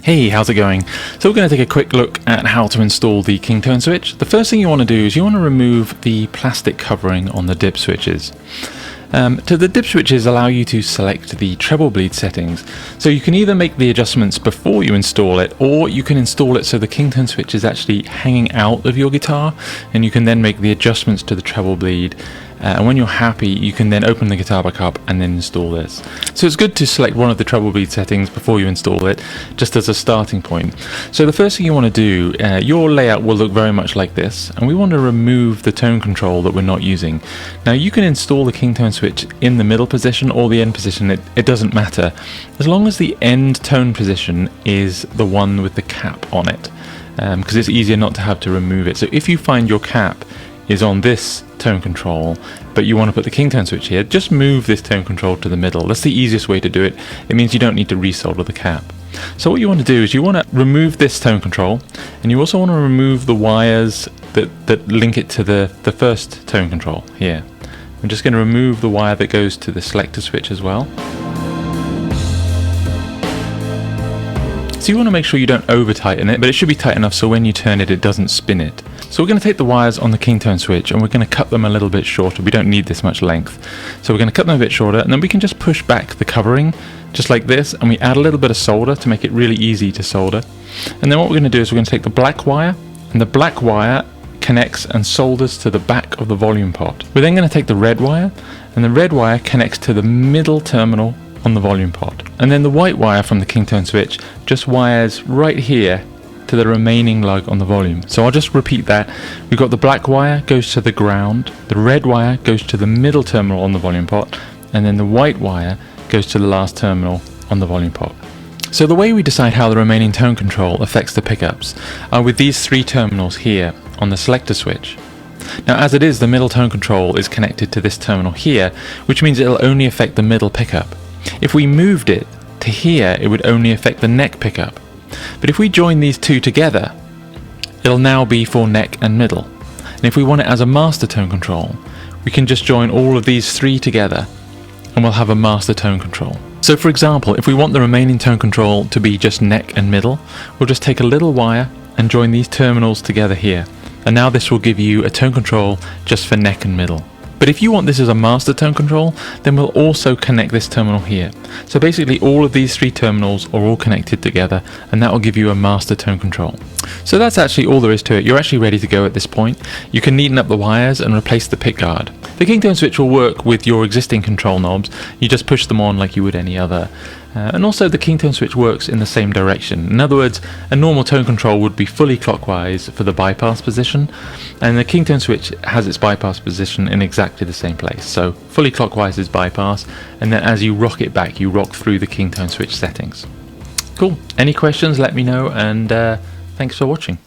Hey, how's it going? So we're going to take a quick look at how to install the KingTone switch. The first thing you want to do is you want to remove the plastic covering on the dip switches. The dip switches allow you to select the treble bleed settings, so you can either make the adjustments before you install it, or you can install it so the KingTone switch is actually hanging out of your guitar, and you can then make the adjustments to the treble bleed. And when you're happy, you can then open the guitar back up and then install this. So it's good to select one of the treble bleed settings before you install it, just as a starting point. So the first thing you want to do, your layout will look very much like this, and we want to remove the tone control that we're not using. Now you can install the KingTone switch in the middle position or the end position, it doesn't matter, as long as the end tone position is the one with the cap on it, because it's easier not to have to remove it. So if you find your cap is on this tone control, but you want to put the KingTone switch here, just move this tone control to the middle. That's the easiest way to do it. It means you don't need to resolder the cap. So what you want to do is you want to remove this tone control, and you also want to remove the wires that link it to the first tone control here. I'm just going to remove the wire that goes to the selector switch as well. So you want to make sure you don't over tighten it, but it should be tight enough so when you turn it, it doesn't spin it. So we're going to take the wires on the KingTone switch and we're going to cut them a little bit shorter. We don't need this much length. So we're going to cut them a bit shorter, and then we can just push back the covering just like this, and we add a little bit of solder to make it really easy to solder. And then what we're going to do is we're going to take the black wire, and the black wire connects and solders to the back of the volume pot. We're then going to take the red wire, and the red wire connects to the middle terminal on the volume pot. And then the white wire from the KingTone switch just wires right here to the remaining lug on the volume. So I'll just repeat that. We've got the black wire goes to the ground, the red wire goes to the middle terminal on the volume pot, and then the white wire goes to the last terminal on the volume pot. So the way we decide how the remaining tone control affects the pickups are with these three terminals here on the selector switch. Now as it is, the middle tone control is connected to this terminal here, which means it'll only affect the middle pickup. If we moved it to here, it would only affect the neck pickup. But if we join these two together, it'll now be for neck and middle. And if we want it as a master tone control, we can just join all of these three together and we'll have a master tone control. So for example, if we want the remaining tone control to be just neck and middle, we'll just take a little wire and join these terminals together here. And now this will give you a tone control just for neck and middle. But if you want this as a master tone control, then we'll also connect this terminal here. So basically all of these three terminals are all connected together, and that will give you a master tone control. So that's actually all there is to it. You're actually ready to go at this point. You can neaten up the wires and replace the pick guard. The KingTone switch will work with your existing control knobs. You just push them on like you would any other. And also the KingTone switch works in the same direction. In other words, a normal tone control would be fully clockwise for the bypass position, and the KingTone switch has its bypass position in exactly the same place. So fully clockwise is bypass, and then as you rock it back, you rock through the KingTone switch settings. Cool. Any questions, let me know, and thanks for watching.